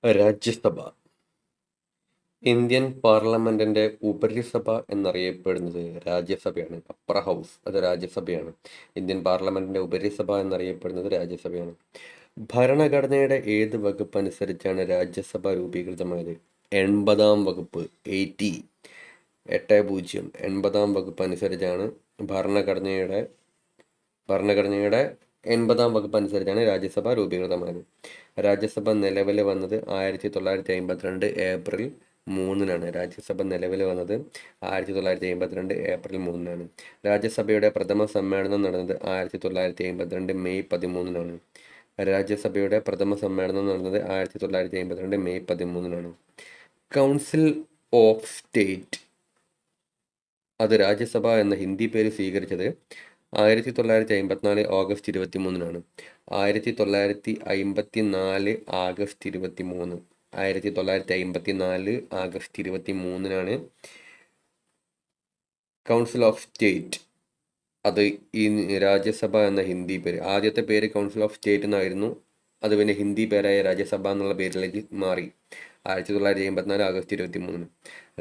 Rajya Sabha Indian പാർലമെന്റിന്റെ ഉപരിസഭ എന്നറിയപ്പെടുന്നത് രാജ്യസഭയാണ്. Upper house അത് രാജ്യസഭയാണ്. ഇന്ത്യൻ പാർലമെന്റിന്റെ ഉപരിസഭ എന്നറിയപ്പെടുന്നത് രാജ്യസഭയാണ്. ഭരണഘടനയുടെ ഏത് വകുപ്പ് അനുസരിച്ചാണ് രാജ്യസഭ രൂപീകൃതമായത്? 80-ാം വകുപ്പ് 80 വകുപ്പ് അനുസരിച്ചാണ് ഭരണഘടനയുടെ ഭരണഘടനയുടെ 80-ാം വകുപ്പ് അനുസരിച്ചാണ് രാജ്യസഭ രൂപീകൃതമായത്. രാജ്യസഭ നിലവിൽ വന്നത് 1952 ഏപ്രിൽ 3-നാണ്. രാജ്യസഭ നിലവിൽ വന്നത് 1952 ഏപ്രിൽ 3-നാണ്. രാജ്യസഭയുടെ പ്രഥമ സമ്മേളനം നടന്നത് 1952 മെയ് 13-നാണ്. രാജ്യസഭയുടെ പ്രഥമ സമ്മേളനം നടന്നത് 1952 മെയ് 13-നാണ്. കൗൺസിൽ ഓഫ് സ്റ്റേറ്റ് അത് രാജ്യസഭ എന്ന ഹിന്ദി പേര് സ്വീകരിച്ചത് 1954 ഓഗസ്റ്റ് 23-നാണ്. 1954 ആഗസ്റ്റ് 23 1954 ആഗസ്റ്റ് 23-നാണ് കൗൺസിൽ ഓഫ് സ്റ്റേറ്റ് അത് ഈ രാജ്യസഭ എന്ന ഹിന്ദി പേര്. ആദ്യത്തെ പേര് കൗൺസിൽ ഓഫ് സ്റ്റേറ്റ് എന്നായിരുന്നു. അത് പിന്നെ ഹിന്ദി പേരായ രാജ്യസഭ എന്നുള്ള പേരിലേക്ക് മാറി 1954 ആഗസ്റ്റ് 23-ന്.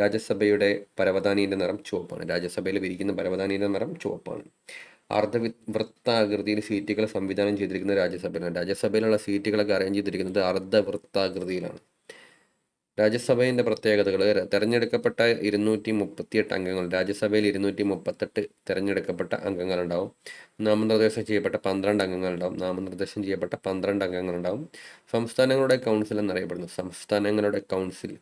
രാജ്യസഭയുടെ പരവതാനീൻ്റെ നിറം ചുവപ്പാണ്. രാജ്യസഭയിൽ വിരിക്കുന്ന പരവതാനീൻ്റെ നിറം ചുവപ്പാണ്. അർദ്ധവൃത്താകൃതിയിൽ സീറ്റുകൾ സംവിധാനം ചെയ്തിരിക്കുന്നത് രാജ്യസഭയിലാണ്. രാജ്യസഭയിലുള്ള സീറ്റുകളൊക്കെ അറേഞ്ച് ചെയ്തിരിക്കുന്നത് അർദ്ധവൃത്താകൃതിയിലാണ്. രാജ്യസഭയുടെ പ്രത്യേകതകൾ: തെരഞ്ഞെടുക്കപ്പെട്ട 238 അംഗങ്ങൾ. രാജ്യസഭയിൽ 238 തെരഞ്ഞെടുക്കപ്പെട്ട അംഗങ്ങളുണ്ടാവും. നാമനിർദ്ദേശം ചെയ്യപ്പെട്ട 12 അംഗങ്ങളുണ്ടാവും. സംസ്ഥാനങ്ങളുടെ കൗൺസിൽ എന്നറിയപ്പെടുന്നു. സംസ്ഥാനങ്ങളുടെ കൗൺസിൽ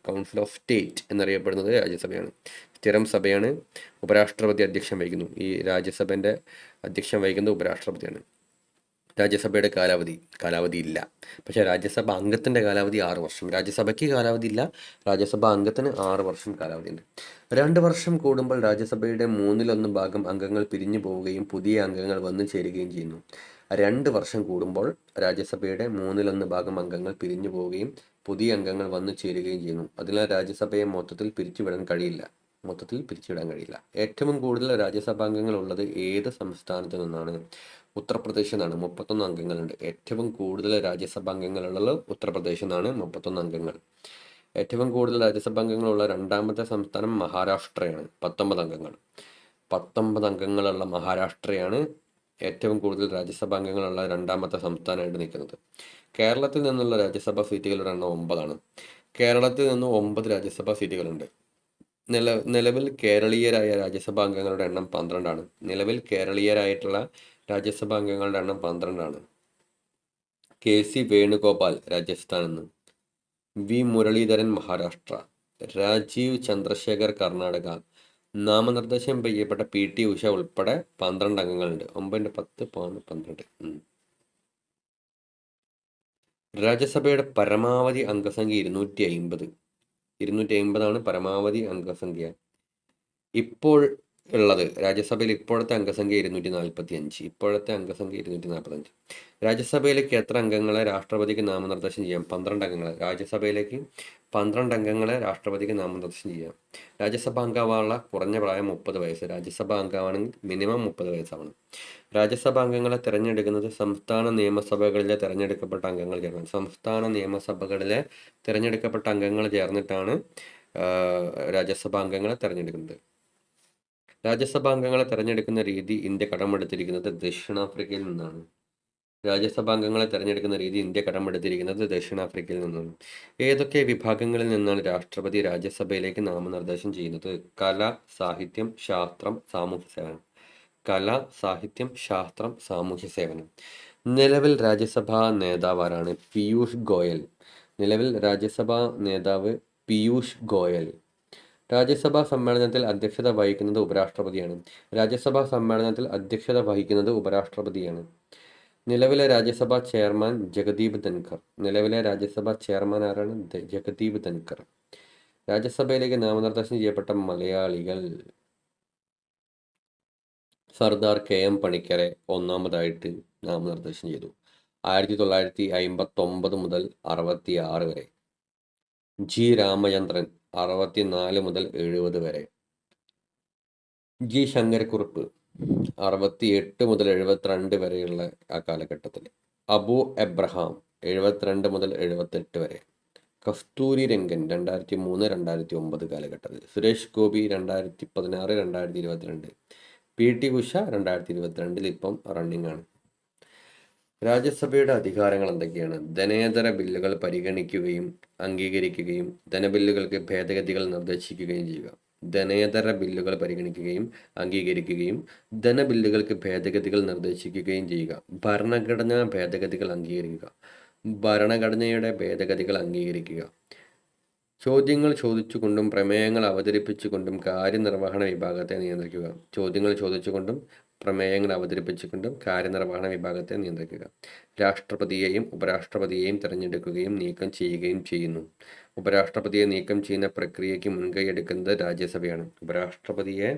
ഓഫ് സ്റ്റേറ്റ് എന്നറിയപ്പെടുന്നത് രാജ്യസഭയാണ്. സ്ഥിരം സഭയാണ്. ഉപരാഷ്ട്രപതി അധ്യക്ഷം വഹിക്കുന്നു. ഈ രാജ്യസഭയുടെ അധ്യക്ഷം വഹിക്കുന്നത് ഉപരാഷ്ട്രപതിയാണ്. രാജ്യസഭയുടെ കാലാവധി ഇല്ല. പക്ഷേ രാജ്യസഭ അംഗത്തിൻ്റെ കാലാവധി 6 വർഷം. രാജ്യസഭയ്ക്ക് കാലാവധി ഇല്ല, രാജ്യസഭ അംഗത്തിന് 6 വർഷം കാലാവധിയുണ്ട്. 2 വർഷം കൂടുമ്പോൾ രാജ്യസഭയുടെ 1/3 ഭാഗം അംഗങ്ങൾ പിരിഞ്ഞു പോവുകയും പുതിയ അംഗങ്ങൾ വന്നു ചേരുകയും ചെയ്യുന്നു. 2 വർഷം കൂടുമ്പോൾ രാജ്യസഭയുടെ 1/3 ഭാഗം അംഗങ്ങൾ പിരിഞ്ഞു പോവുകയും പുതിയ അംഗങ്ങൾ വന്നു ചേരുകയും ചെയ്യുന്നു. അതിനാൽ രാജ്യസഭയെ മൊത്തത്തിൽ പിരിച്ചുവിടാൻ കഴിയില്ല. ഏറ്റവും കൂടുതൽ രാജ്യസഭാംഗങ്ങൾ ഉള്ളത് ഏത് സംസ്ഥാനത്തു നിന്നാണ്? ഉത്തർപ്രദേശിൽ നിന്നാണ്. 31 അംഗങ്ങളുണ്ട്. ഏറ്റവും കൂടുതൽ രാജ്യസഭാംഗങ്ങളുള്ളത് ഉത്തർപ്രദേശിൽ നിന്നാണ്, 31 അംഗങ്ങൾ. ഏറ്റവും കൂടുതൽ രാജ്യസഭാംഗങ്ങളുള്ള രണ്ടാമത്തെ സംസ്ഥാനം മഹാരാഷ്ട്രയാണ്, 19 അംഗങ്ങൾ. 19 അംഗങ്ങളുള്ള മഹാരാഷ്ട്രയാണ് ഏറ്റവും കൂടുതൽ രാജ്യസഭാംഗങ്ങളുള്ള രണ്ടാമത്തെ സംസ്ഥാനമായിട്ട് നിൽക്കുന്നത്. കേരളത്തിൽ നിന്നുള്ള രാജ്യസഭാ സീറ്റുകളുടെ എണ്ണം 9 ആണ്. കേരളത്തിൽ നിന്ന് 9 രാജ്യസഭാ സീറ്റുകളുണ്ട്. നിലവിൽ കേരളീയരായ രാജ്യസഭാ അംഗങ്ങളുടെ എണ്ണം 12 ആണ്. നിലവിൽ കേരളീയരായിട്ടുള്ള രാജ്യസഭാ അംഗങ്ങളുടെ എണ്ണം 12 ആണ്. KC വേണുഗോപാൽ രാജസ്ഥാനിൽ നിന്ന്, വി മുരളീധരൻ മഹാരാഷ്ട്ര, രാജീവ് ചന്ദ്രശേഖർ കർണാടക, നാമനിർദ്ദേശം ചെയ്യപ്പെട്ട PT ഉഷ ഉൾപ്പെടെ 12 അംഗങ്ങളുണ്ട്. 9 10 12. രാജ്യസഭയുടെ പരമാവധി അംഗസംഖ്യ 250 ആണ് പരമാവധി അംഗസംഖ്യ. ഇപ്പോൾ ഉള്ളത് രാജ്യസഭയിൽ ഇപ്പോഴത്തെ അംഗസംഖ്യ 245. രാജ്യസഭയിലേക്ക് എത്ര അംഗങ്ങളെ രാഷ്ട്രപതിക്ക് നാമനിർദ്ദേശം ചെയ്യാം? 12 അംഗങ്ങളെ. രാജ്യസഭയിലേക്ക് 12 അംഗങ്ങളെ രാഷ്ട്രപതിക്ക് നാമനിർദ്ദേശം ചെയ്യാം. രാജ്യസഭാ അംഗമാവാനുള്ള കുറഞ്ഞ പ്രായം 30 വയസ്സ്. രാജ്യസഭാ അംഗമാണെങ്കിൽ മിനിമം 30 വയസ്സാവണം. രാജ്യസഭാ അംഗങ്ങളെ തിരഞ്ഞെടുക്കുന്നത് സംസ്ഥാന നിയമസഭകളിലെ തിരഞ്ഞെടുക്കപ്പെട്ട അംഗങ്ങൾ ചേർന്ന്. സംസ്ഥാന നിയമസഭകളിലെ തിരഞ്ഞെടുക്കപ്പെട്ട അംഗങ്ങൾ ചേർന്നിട്ടാണ് രാജ്യസഭാ അംഗങ്ങളെ തിരഞ്ഞെടുക്കുന്നത്. രാജ്യസഭാ അംഗങ്ങളെ തിരഞ്ഞെടുക്കുന്ന രീതി ഇന്ത്യ കടമെടുത്തിരിക്കുന്നത് ദക്ഷിണാഫ്രിക്കയിൽ നിന്നാണ്. ഏതൊക്കെ വിഭാഗങ്ങളിൽ നിന്നാണ് രാഷ്ട്രപതി രാജ്യസഭയിലേക്ക് നാമനിർദ്ദേശം ചെയ്യുന്നത്? കല, സാഹിത്യം, ശാസ്ത്രം, സാമൂഹ്യ സേവനം. നിലവിൽ രാജ്യസഭാ നേതാവ് ആരാണ്? നിലവിൽ രാജ്യസഭാ നേതാവ് പീയൂഷ് ഗോയൽ. രാജ്യസഭാ സമ്മേളനത്തിൽ അധ്യക്ഷത വഹിക്കുന്നത് ഉപരാഷ്ട്രപതിയാണ്. നിലവിലെ രാജ്യസഭാ ചെയർമാൻ ജഗദീപ് ധൻഖർ. ആരാണ്? ജഗദീപ് ധൻഖർ. രാജ്യസഭയിലേക്ക് നാമനിർദ്ദേശം ചെയ്യപ്പെട്ട മലയാളികൾ: സർദാർ KM പണിക്കരെ ഒന്നാമതായിട്ട് നാമനിർദ്ദേശം ചെയ്തു, 1959 മുതൽ 66 വരെ. G രാമചന്ദ്രൻ 64 മുതൽ 70 വരെ. G ശങ്കരക്കുറുപ്പ് 68 മുതൽ 72 വരെയുള്ള ആ കാലഘട്ടത്തിൽ. അബു എബ്രഹാം 72 മുതൽ 78 വരെ. കസ്തൂരി രംഗൻ 2003, 2009 കാലഘട്ടത്തിൽ. സുരേഷ് ഗോപി 2016, 2022. PT ഉഷ 2022 ഇപ്പം റണ്ണിംഗ് ആണ്. രാജ്യസഭയുടെ അധികാരങ്ങൾ എന്തൊക്കെയാണ്? ധനേതര ബില്ലുകൾ പരിഗണിക്കുകയും അംഗീകരിക്കുകയും ധനബില്ലുകൾക്ക് ഭേദഗതികൾ നിർദ്ദേശിക്കുകയും ചെയ്യുക. ധനേതര ബില്ലുകൾ പരിഗണിക്കുകയും അംഗീകരിക്കുകയും ധനബില്ലുകൾക്ക് ഭേദഗതികൾ നിർദ്ദേശിക്കുകയും ചെയ്യുക. ഭരണഘടനാ ഭേദഗതികൾ അംഗീകരിക്കുക. ഭരണഘടനയുടെ ഭേദഗതികൾ അംഗീകരിക്കുക. ചോദ്യങ്ങൾ ചോദിച്ചുകൊണ്ടും പ്രമേയങ്ങൾ അവതരിപ്പിച്ചുകൊണ്ടും കാര്യനിർവഹണ വിഭാഗത്തെ നിയന്ത്രിക്കുക. ചോദ്യങ്ങൾ ചോദിച്ചുകൊണ്ടും പ്രമേയങ്ങൾ അവതരിപ്പിച്ചുകൊണ്ടും കാര്യനിർവഹണ വിഭാഗത്തെ നിയന്ത്രിക്കുക. രാഷ്ട്രപതിയെയും ഉപരാഷ്ട്രപതിയെയും തിരഞ്ഞെടുക്കുകയും നീക്കം ചെയ്യുകയും ചെയ്യുന്നു. ഉപരാഷ്ട്രപതിയെ നീക്കം ചെയ്യുന്ന പ്രക്രിയയ്ക്ക് മുൻകൈ എടുക്കുന്നത് രാജ്യസഭയാണ്. ഉപരാഷ്ട്രപതിയെ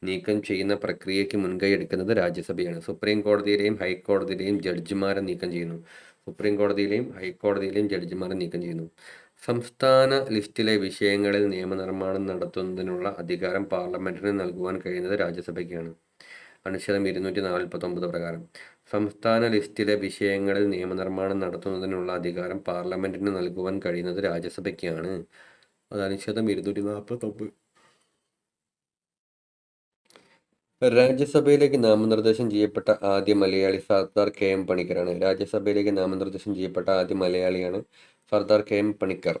നീക്കം ചെയ്യുന്ന പ്രക്രിയയ്ക്ക് മുൻകൈ എടുക്കുന്നത് രാജ്യസഭയാണ്. സുപ്രീം കോടതിയിലെയും ഹൈക്കോടതിയിലെയും ജഡ്ജിമാരെ നീക്കം ചെയ്യുന്നു. സുപ്രീം കോടതിയിലെയും ഹൈക്കോടതിയിലെയും ജഡ്ജിമാരെ നീക്കം ചെയ്യുന്നു. സംസ്ഥാന ലിസ്റ്റിലെ വിഷയങ്ങളിൽ നിയമനിർമ്മാണം നടത്തുന്നതിനുള്ള അധികാരം പാർലമെന്റിന് നൽകുവാൻ കഴിയുന്നത് രാജ്യസഭയ്ക്കാണ്. അനുച്ഛേദം 249 പ്രകാരം സംസ്ഥാന ലിസ്റ്റിലെ വിഷയങ്ങളിൽ നിയമനിർമ്മാണം നടത്തുന്നതിനുള്ള അധികാരം പാർലമെന്റിന് നൽകുവാൻ കഴിയുന്നത് രാജ്യസഭയ്ക്കാണ്. അത് അനുച്ഛേദം 249. രാജ്യസഭയിലേക്ക് നാമനിർദ്ദേശം ചെയ്യപ്പെട്ട ആദ്യ മലയാളി സർദാർ KM പണിക്കറാണ്. രാജ്യസഭയിലേക്ക് നാമനിർദ്ദേശം ചെയ്യപ്പെട്ട ആദ്യ മലയാളിയാണ് സർദാർ KM പണിക്കർ.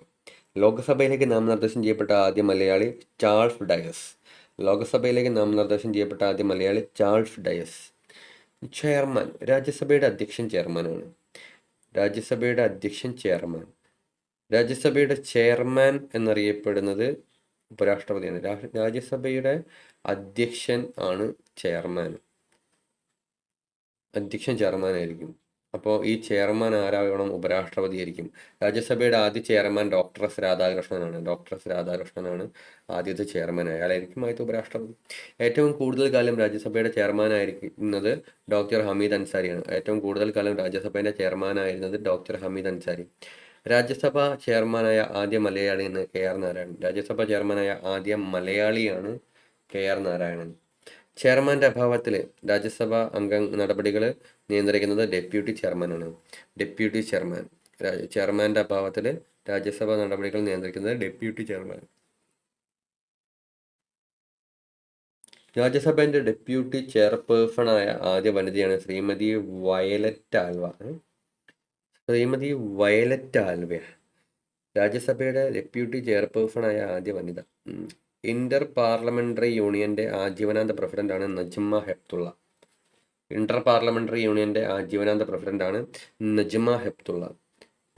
ലോക്സഭയിലേക്ക് നാമനിർദ്ദേശം ചെയ്യപ്പെട്ട ആദ്യ മലയാളി ചാൾസ് ഡയസ്. ലോക്സഭയിലേക്ക് നാമനിർദ്ദേശം ചെയ്യപ്പെട്ട ആദ്യ മലയാളി ചാൾസ് ഡയസ്. ചെയർമാൻ. രാജ്യസഭയുടെ അധ്യക്ഷൻ ചെയർമാനാണ്. രാജ്യസഭയുടെ അധ്യക്ഷൻ ചെയർമാൻ. രാജ്യസഭയുടെ ചെയർമാൻ എന്നറിയപ്പെടുന്നത് ഉപരാഷ്ട്രപതിയാണ്. രാജ്യസഭയുടെ അധ്യക്ഷൻ ആണ് ചെയർമാൻ. അധ്യക്ഷൻ ചെയർമാനായിരിക്കും. അപ്പോൾ ഈ ചെയർമാൻ ആരാകണം? ഉപരാഷ്ട്രപതി ആയിരിക്കും. രാജ്യസഭയുടെ ആദ്യ ചെയർമാൻ ഡോക്ടർ എസ് രാധാകൃഷ്ണനാണ് ആദ്യത്തെ ചെയർമാൻ. അയാളായിരിക്കും ആദ്യത്തെ ഉപരാഷ്ട്രപതി. ഏറ്റവും കൂടുതൽ കാലം രാജ്യസഭയുടെ ചെയർമാനായിരിക്കുന്നത് ഡോക്ടർ ഹമീദ് അൻസാരിയാണ്. ഏറ്റവും കൂടുതൽ കാലം രാജ്യസഭയുടെ ചെയർമാനായിരുന്നത് ഡോക്ടർ ഹമീദ് അൻസാരി. രാജ്യസഭ ചെയർമാനായ ആദ്യ മലയാളിയാണ് KR നാരായണൻ. രാജ്യസഭ ചെയർമാനായ ആദ്യ മലയാളിയാണ് KR നാരായണൻ. ചെയർമാൻ്റെ അഭാവത്തിൽ രാജ്യസഭ നടപടികൾ നിയന്ത്രിക്കുന്നത് ഡെപ്യൂട്ടി ചെയർമാനാണ്. Deputy chairman. ചെയർമാൻ്റെ അഭാവത്തിൽ രാജ്യസഭ നടപടികൾ നിയന്ത്രിക്കുന്നത് ഡെപ്യൂട്ടി ചെയർമാൻ. രാജ്യസഭയുടെ ഡെപ്യൂട്ടി ചെയർപേഴ്സണായ ആദ്യ വനിതയാണ് ശ്രീമതി വയലറ്റ് ആൽവ. രാജ്യസഭയുടെ ഡെപ്യൂട്ടി ചെയർപേഴ്സണായ ആദ്യ വനിത. ഇന്റർ പാർലമെന്ററി യൂണിയന്റെ ആജീവനാന്ത പ്രസിഡന്റാണ് നജ്മ ഹെപ്തുള്ള. ഇന്റർ പാർലമെന്ററി യൂണിയന്റെ ആജീവനാന്ത പ്രസിഡന്റാണ് നജ്മ ഹെപ്തുള്ള.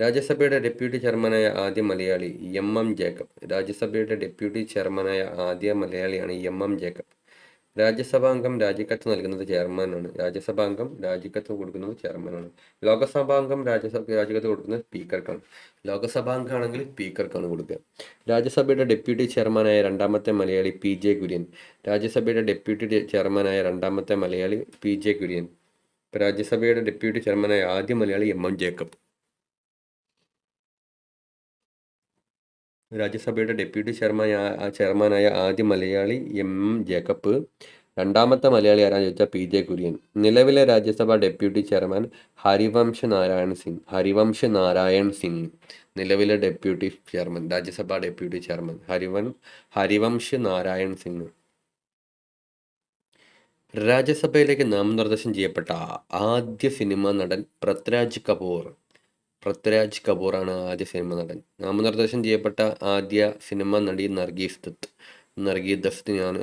രാജ്യസഭയുടെ ഡെപ്യൂട്ടി ചെയർമാനായ ആദ്യ മലയാളി MM ജേക്കബ്. രാജ്യസഭയുടെ ഡെപ്യൂട്ടി ചെയർമാനായ ആദ്യ മലയാളിയാണ് MM ജേക്കബ്. രാജ്യസഭാംഗം രാജിക്കത്ത് നൽകുന്നത് ചെയർമാനാണ്. രാജ്യസഭാംഗം രാജിക്കത്ത് കൊടുക്കുന്നത് ചെയർമാനാണ്. ലോകസഭാംഗം രാജിക്കത്ത് കൊടുക്കുന്നത് സ്പീക്കർക്കാണ്. ലോകസഭാംഗമാണെങ്കിൽ സ്പീക്കർക്കാണ് കൊടുക്കുക. രാജ്യസഭയുടെ ഡെപ്യൂട്ടി ചെയർമാനായ രണ്ടാമത്തെ മലയാളി PJ കുര്യൻ. രാജ്യസഭയുടെ ഡെപ്യൂട്ടി ചെയർമാനായ രണ്ടാമത്തെ മലയാളി PJ കുര്യൻ. രാജ്യസഭയുടെ ഡെപ്യൂട്ടി ചെയർമാനായ ആദ്യ മലയാളി MM ജേക്കബ്. രാജ്യസഭയുടെ ഡെപ്യൂട്ടി ചെയർമാനായ ആദ്യ മലയാളി MM ജേക്കബ്. രണ്ടാമത്തെ മലയാളി ആരാന്ന് ചോദിച്ചാൽ PJ കുര്യൻ. നിലവിലെ രാജ്യസഭ ഡെപ്യൂട്ടി ചെയർമാൻ ഹരിവംശ് നാരായൺ സിംഗ്. നിലവിലെ deputy chairman, Rajya Sabha deputy chairman Harivansh Narayan Singh. രാജ്യസഭയിലേക്ക് നാമനിർദ്ദേശം ചെയ്യപ്പെട്ട ആദ്യ സിനിമാ നടൻ പൃഥ്വിരാജ് കപൂറാണ് ആദ്യ സിനിമ നടൻ. നാമനിർദ്ദേശം ചെയ്യപ്പെട്ട ആദ്യ സിനിമ നടി നർഗീസ് ദത്തിനെയാണ്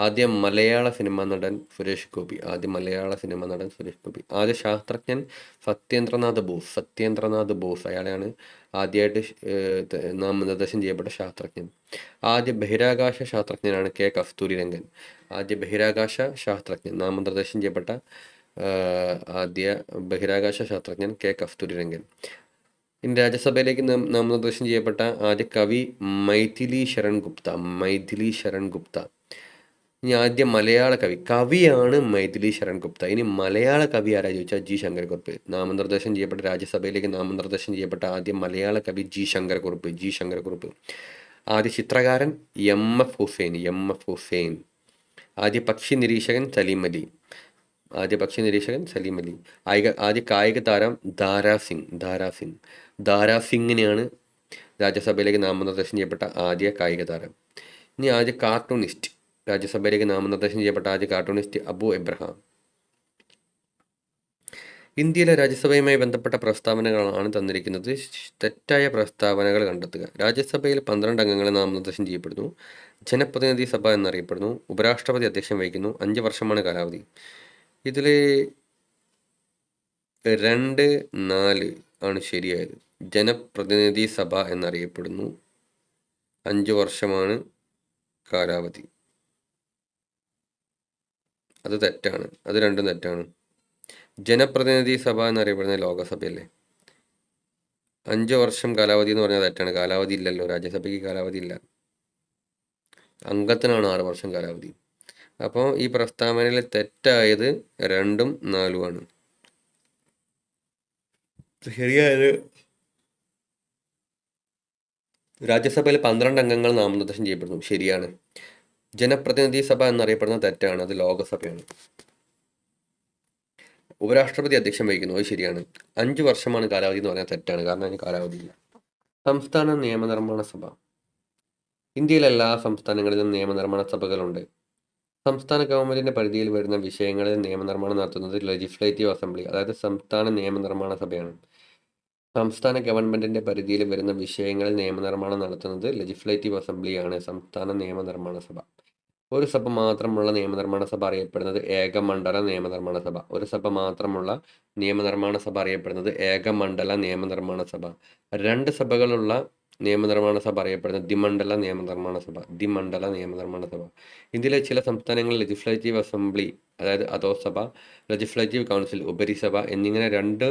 ആദ്യ മലയാള സിനിമാ നടൻ സുരേഷ് ഗോപി. ആദ്യ ശാസ്ത്രജ്ഞൻ സത്യേന്ദ്രനാഥ് ബോസ്. അയാളെയാണ് ആദ്യമായിട്ട് നാമനിർദ്ദേശം ചെയ്യപ്പെട്ട ശാസ്ത്രജ്ഞൻ. ആദ്യ ബഹിരാകാശ ശാസ്ത്രജ്ഞനാണ് കസ്തൂരിരംഗൻ. ആദ്യ ബഹിരാകാശ ശാസ്ത്രജ്ഞൻ നാമനിർദ്ദേശം ചെയ്യപ്പെട്ട ആദ്യ ബഹിരാകാശ ശാസ്ത്രജ്ഞൻ കസ്തൂരിരംഗൻ. ഇനി രാജ്യസഭയിലേക്ക് നാമനിർദ്ദേശം ചെയ്യപ്പെട്ട ആദ്യ കവി മൈഥിലി ശരൺ ഗുപ്ത. ഇനി ആദ്യ മലയാള കവിയാണ് മൈഥിലി ശരൺ ഗുപ്ത. ഇനി മലയാള കവി ആരാ ചോദിച്ചാൽ G ശങ്കരക്കുറുപ്പ്. രാജ്യസഭയിലേക്ക് നാമനിർദ്ദേശം ചെയ്യപ്പെട്ട ആദ്യ മലയാള കവി G ശങ്കരക്കുറുപ്പ്. ആദ്യ ചിത്രകാരൻ MF ഹുസൈൻ. ആദ്യ പക്ഷി നിരീക്ഷകൻ സലീം അലി. ആദ്യ കായിക താരം ദാരാ സിംഗിനെയാണ് രാജ്യസഭയിലേക്ക് നാമനിർദ്ദേശം ചെയ്യപ്പെട്ട ആദ്യ കായിക താരം. ഇനി ആദ്യ കാർട്ടൂണിസ്റ്റ്. രാജ്യസഭയിലേക്ക് നാമനിർദ്ദേശം ചെയ്യപ്പെട്ട ആദ്യ കാർട്ടൂണിസ്റ്റ് അബു എബ്രഹാം. ഇന്ത്യയിലെ രാജ്യസഭയുമായി ബന്ധപ്പെട്ട പ്രസ്താവനകളാണ് തന്നിരിക്കുന്നത്. തെറ്റായ പ്രസ്താവനകൾ കണ്ടെത്തുക. രാജ്യസഭയിൽ 12 അംഗങ്ങളെ നാമനിർദ്ദേശം ചെയ്യപ്പെടുന്നു. ജനപ്രതിനിധി സഭ എന്നറിയപ്പെടുന്നു. ഉപരാഷ്ട്രപതി അധ്യക്ഷം വഹിക്കുന്നു. 5 വർഷമാണ് കാലാവധി. ഇതിൽ 2, 4 ആണ് ശരിയായത്. ജനപ്രതിനിധി സഭ എന്നറിയപ്പെടുന്നു. 5 വർഷമാണ് കാലാവധി. അത് തെറ്റാണ്. അത് രണ്ടും തെറ്റാണ്. ജനപ്രതിനിധി സഭ എന്നറിയപ്പെടുന്നത് ലോകസഭയല്ലേ. 5 വർഷം കാലാവധി എന്ന് പറഞ്ഞാൽ തെറ്റാണ്. കാലാവധി ഇല്ലല്ലോ. രാജ്യസഭയ്ക്ക് കാലാവധി ഇല്ല. അംഗത്തിനാണ് 6 വർഷം കാലാവധി. അപ്പോൾ ഈ പ്രസ്താവനയിൽ തെറ്റായത് 2ഉം 4ഉം ആണ്. ശരിയായത് രാജ്യസഭയിൽ 12 അംഗങ്ങൾ നാമനിർദ്ദേശം ചെയ്യപ്പെടുന്നു. ശരിയാണ്. ജനപ്രതിനിധി സഭ എന്നറിയപ്പെടുന്നത് തെറ്റാണ്. അത് ലോകസഭയാണ്. ഉപരാഷ്ട്രപതി അധ്യക്ഷം വഹിക്കുന്നു. അത് ശരിയാണ്. 5 വർഷമാണ് കാലാവധി എന്ന് പറഞ്ഞാൽ തെറ്റാണ്. കാരണം അതിന് കാലാവധിയില്ല. സംസ്ഥാന നിയമനിർമ്മാണ സഭ. ഇന്ത്യയിലെ എല്ലാ സംസ്ഥാനങ്ങളിലും നിയമനിർമ്മാണ സഭകളുണ്ട്. സംസ്ഥാന ഗവൺമെന്റിന്റെ പരിധിയിൽ വരുന്ന വിഷയങ്ങളിൽ നിയമനിർമ്മാണം നടത്തുന്നത് ലെജിസ്ലേറ്റീവ് അസംബ്ലി, അതായത് സംസ്ഥാന നിയമനിർമ്മാണ സഭയാണ്. സംസ്ഥാന ഗവൺമെന്റിന്റെ പരിധിയിൽ വരുന്ന വിഷയങ്ങളിൽ നിയമനിർമ്മാണം നടത്തുന്നത് ലെജിസ്ലേറ്റീവ് അസംബ്ലിയാണ്, സംസ്ഥാന നിയമനിർമ്മാണ സഭ. ഒരു സഭ മാത്രമുള്ള നിയമനിർമ്മാണ സഭ അറിയപ്പെടുന്നത് ഏകമണ്ഡല നിയമനിർമ്മാണ സഭ. ഒരു സഭ മാത്രമുള്ള നിയമനിർമ്മാണ സഭ അറിയപ്പെടുന്നത് ഏകമണ്ഡല നിയമനിർമ്മാണ സഭ. 2 സഭകളുള്ള നിയമനിർമ്മാണ സഭ അറിയപ്പെടുന്നത് ദ്വിമണ്ഡല നിയമനിർമ്മാണ സഭ. ദ്വിമണ്ഡല നിയമനിർമ്മാണ സഭ. ഇന്ത്യയിലെ ചില സംസ്ഥാനങ്ങളിൽ ലെജിസ്ലേറ്റീവ് അസംബ്ലി, അതായത് അധോസഭ, ലെജിസ്ലേറ്റീവ് കൗൺസിൽ, ഉപരിസഭ എന്നിങ്ങനെ 2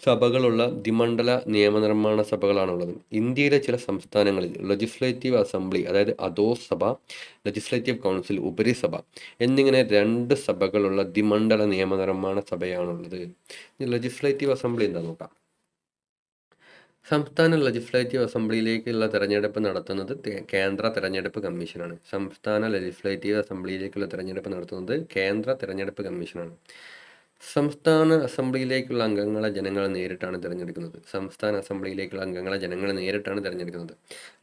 സഭകളുള്ള ദ്വിമണ്ഡല നിയമനിർമ്മാണ സഭകളാണുള്ളത്. ഇന്ത്യയിലെ ചില സംസ്ഥാനങ്ങളിൽ ലെജിസ്ലേറ്റീവ് അസംബ്ലി, അതായത് അധോസഭ, ലെജിസ്ലേറ്റീവ് കൗൺസിൽ, ഉപരിസഭ എന്നിങ്ങനെ 2 സഭകളുള്ള ദ്വിമണ്ഡല നിയമനിർമ്മാണ സഭയാണുള്ളത്. ലെജിസ്ലേറ്റീവ് അസംബ്ലി എന്താ നോക്കാം. സംസ്ഥാന ലെജിസ്ലേറ്റീവ് അസംബ്ലിയിലേക്കുള്ള തെരഞ്ഞെടുപ്പ് നടത്തുന്നത് കേന്ദ്ര തെരഞ്ഞെടുപ്പ് കമ്മീഷനാണ്. സംസ്ഥാന ലെജിസ്ലേറ്റീവ് അസംബ്ലിയിലേക്കുള്ള തെരഞ്ഞെടുപ്പ് നടത്തുന്നത് കേന്ദ്ര തെരഞ്ഞെടുപ്പ് കമ്മീഷനാണ്. സംസ്ഥാന അസംബ്ലിയിലേക്കുള്ള അംഗങ്ങളെ ജനങ്ങൾ നേരിട്ടാണ് തിരഞ്ഞെടുക്കുന്നത്. സംസ്ഥാന അസംബ്ലിയിലേക്കുള്ള അംഗങ്ങളെ ജനങ്ങൾ നേരിട്ടാണ് തിരഞ്ഞെടുക്കുന്നത്.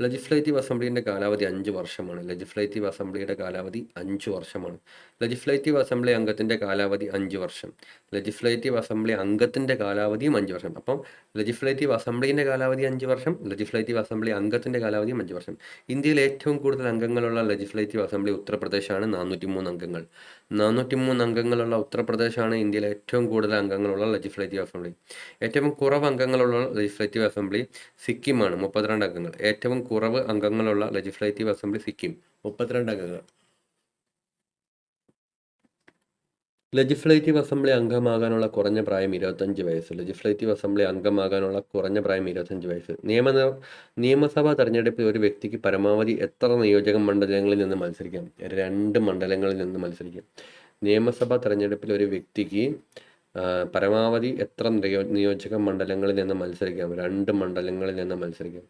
ലെജിസ്ലേറ്റീവ് അസംബ്ലിയുടെ കാലാവധി 5 വർഷമാണ്. ലെജിസ്ലേറ്റീവ് അസംബ്ലിയുടെ കാലാവധി 5 വർഷമാണ്. ലെജിസ്ലേറ്റീവ് അസംബ്ലി അംഗത്തിൻ്റെ കാലാവധി 5 വർഷം. ലെജിസ്ലേറ്റീവ് അസംബ്ലി അംഗത്തിൻ്റെ കാലാവധിയും 5 വർഷം. അപ്പം ലെജിസ്ലേറ്റീവ് അസംബ്ലിൻ്റെ കാലാവധി 5 വർഷം, ലെജിസ്ലേറ്റീവ് അസംബ്ലി അംഗത്തിൻ്റെ കാലാവധിയും 5 വർഷം. ഇന്ത്യയിൽ ഏറ്റവും കൂടുതൽ അംഗങ്ങളുള്ള ലെജിസ്ലേറ്റീവ് അസംബ്ലി ഉത്തർപ്രദേശാണ്. 403 അംഗങ്ങൾ. 403 അംഗങ്ങളുള്ള ഉത്തർപ്രദേശാണ് ഇന്ത്യയിലെ ഏറ്റവും കൂടുതൽ അംഗങ്ങളുള്ള ലെജിസ്ലേറ്റീവ് അസംബ്ലി. ഏറ്റവും കുറവ് അംഗങ്ങളുള്ള ലെജിസ്ലേറ്റീവ് അസംബ്ലി സിക്കിമാണ്, 32 അംഗങ്ങൾ. ഏറ്റവും കുറവ് അംഗങ്ങളുള്ള ലെജിസ്ലേറ്റീവ് അസംബ്ലി സിക്കിം, 32 അംഗങ്ങൾ. ലെജിസ്ലേറ്റീവ് അസംബ്ലി അംഗമാകാനുള്ള കുറഞ്ഞ പ്രായം 25 വയസ്സ്. ലെജിസ്ലേറ്റീവ് അസംബ്ലി അംഗമാകാനുള്ള കുറഞ്ഞ പ്രായം 25 വയസ്സ്. നിയമസഭാ തെരഞ്ഞെടുപ്പിൽ ഒരു വ്യക്തിക്ക് പരമാവധി എത്ര നിയോജക മണ്ഡലങ്ങളിൽ നിന്ന് മത്സരിക്കാം? 2 മണ്ഡലങ്ങളിൽ നിന്ന് മത്സരിക്കാം. നിയമസഭാ തെരഞ്ഞെടുപ്പിൽ ഒരു വ്യക്തിക്ക് പരമാവധി എത്ര നിയോജക മണ്ഡലങ്ങളിൽ നിന്ന് മത്സരിക്കാം? 2 മണ്ഡലങ്ങളിൽ നിന്ന് മത്സരിക്കാം.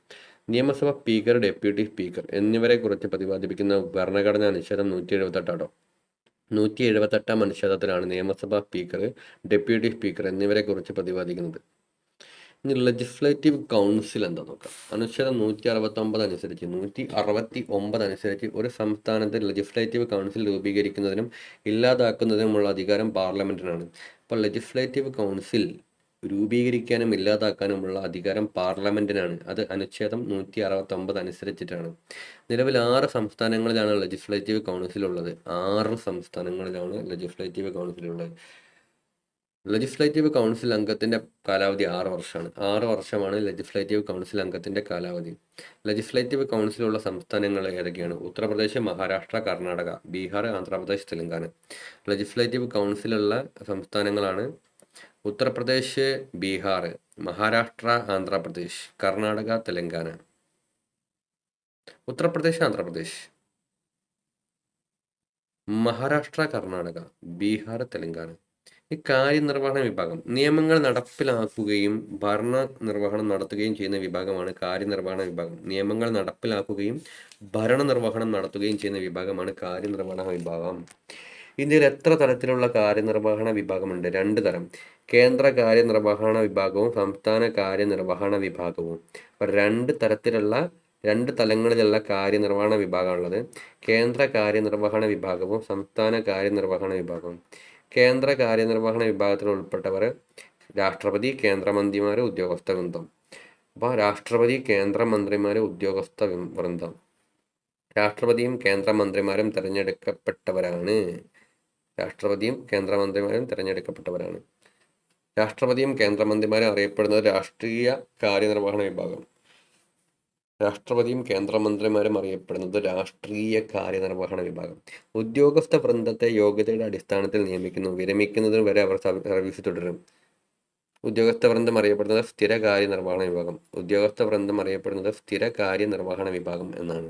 നിയമസഭ സ്പീക്കർ, ഡെപ്യൂട്ടി സ്പീക്കർ എന്നിവരെ കുറിച്ച് പ്രതിപാദിപ്പിക്കുന്ന ഭരണഘടനാ അനുച്ഛേദം 178 178 അനുച്ഛേദത്തിലാണ് നിയമസഭാ സ്പീക്കർ, ഡെപ്യൂട്ടി സ്പീക്കർ എന്നിവരെ കുറിച്ച് പ്രതിപാദിക്കുന്നത്. ഇനി ലെജിസ്ലേറ്റീവ് കൗൺസിൽ എന്താ നോക്കാം. അനുച്ഛേദം 169 അനുസരിച്ച് 169 അനുസരിച്ച് ഒരു സംസ്ഥാനത്ത് ലെജിസ്ലേറ്റീവ് കൗൺസിൽ രൂപീകരിക്കുന്നതിനും ഇല്ലാതാക്കുന്നതിനുമുള്ള അധികാരം പാർലമെന്റിനാണ്. അപ്പോൾ ലെജിസ്ലേറ്റീവ് കൗൺസിൽ രൂപീകരിക്കാനും ഇല്ലാതാക്കാനുമുള്ള അധികാരം പാർലമെന്റിനാണ്. അത് അനുച്ഛേദം 169 അനുസരിച്ചിട്ടാണ്. നിലവിൽ 6 സംസ്ഥാനങ്ങളിലാണ് ലെജിസ്ലേറ്റീവ് കൗൺസിൽ ഉള്ളത്. 6 സംസ്ഥാനങ്ങളിലാണ് ലെജിസ്ലേറ്റീവ് കൗൺസിൽ ഉള്ളത്. ലെജിസ്ലേറ്റീവ് കൗൺസിൽ അംഗത്തിൻ്റെ കാലാവധി 6 വർഷമാണ്. 6 വർഷമാണ് ലെജിസ്ലേറ്റീവ് കൗൺസിൽ അംഗത്തിൻ്റെ കാലാവധി. ലെജിസ്ലേറ്റീവ് കൗൺസിലുള്ള സംസ്ഥാനങ്ങൾ ഏതൊക്കെയാണ്? ഉത്തർപ്രദേശ്, മഹാരാഷ്ട്ര, കർണാടക, ബീഹാർ, ആന്ധ്രാപ്രദേശ്, തെലങ്കാന. ലെജിസ്ലേറ്റീവ് കൗൺസിലുള്ള സംസ്ഥാനങ്ങളാണ് ഉത്തർപ്രദേശ്, ബീഹാർ, മഹാരാഷ്ട്ര, ആന്ധ്രാപ്രദേശ്, കർണാടക, തെലങ്കാന. ഉത്തർപ്രദേശ്, ആന്ധ്രാപ്രദേശ്, മഹാരാഷ്ട്ര, കർണാടക, ബീഹാർ, തെലങ്കാന. ഈ കാര്യനിർവഹണ വിഭാഗം നിയമങ്ങൾ നടപ്പിലാക്കുകയും ഭരണ നിർവഹണം നടത്തുകയും ചെയ്യുന്ന വിഭാഗമാണ് കാര്യനിർവഹണ വിഭാഗം. നിയമങ്ങൾ നടപ്പിലാക്കുകയും ഭരണനിർവഹണം നടത്തുകയും ചെയ്യുന്ന വിഭാഗമാണ് കാര്യനിർവഹണ വിഭാഗം. ഇന്ത്യയിൽ എത്ര തരത്തിലുള്ള കാര്യനിർവഹണ വിഭാഗമുണ്ട്? 2 തരം. കേന്ദ്ര കാര്യനിർവഹണ വിഭാഗവും സംസ്ഥാന കാര്യനിർവഹണ വിഭാഗവും. അപ്പോൾ 2 തലങ്ങളിലുള്ള കാര്യനിർവഹണ വിഭാഗമുള്ളത്. കേന്ദ്ര കാര്യനിർവഹണ വിഭാഗവും സംസ്ഥാന കാര്യനിർവഹണ വിഭാഗവും. കേന്ദ്ര കാര്യനിർവഹണ വിഭാഗത്തിൽ ഉൾപ്പെട്ടവർ രാഷ്ട്രപതി, കേന്ദ്രമന്ത്രിമാർ, ഉദ്യോഗസ്ഥ വൃന്ദം. അപ്പോൾ രാഷ്ട്രപതി, കേന്ദ്രമന്ത്രിമാർ, ഉദ്യോഗസ്ഥ വൃന്ദം. രാഷ്ട്രപതിയും കേന്ദ്രമന്ത്രിമാരും തിരഞ്ഞെടുക്കപ്പെട്ടവരാണ്. രാഷ്ട്രപതിയും കേന്ദ്രമന്ത്രിമാരും തിരഞ്ഞെടുക്കപ്പെട്ടവരാണ്. രാഷ്ട്രപതിയും കേന്ദ്രമന്ത്രിമാരും അറിയപ്പെടുന്നത് രാഷ്ട്രീയ കാര്യനിർവഹണ വിഭാഗം. രാഷ്ട്രപതിയും കേന്ദ്രമന്ത്രിമാരും അറിയപ്പെടുന്നത് രാഷ്ട്രീയ കാര്യനിർവഹണ വിഭാഗം. ഉദ്യോഗസ്ഥ വൃന്ദത്തെ യോഗ്യതയുടെ അടിസ്ഥാനത്തിൽ നിയമിക്കുന്നു. വിരമിക്കുന്നതിന് വരെ അവർ സർവീസ് തുടരും. ഉദ്യോഗസ്ഥ വൃന്ദം അറിയപ്പെടുന്നത് സ്ഥിര കാര്യനിർവഹണ വിഭാഗം. ഉദ്യോഗസ്ഥ വൃന്ദം അറിയപ്പെടുന്നത് സ്ഥിര കാര്യനിർവഹണ വിഭാഗം എന്നാണ്.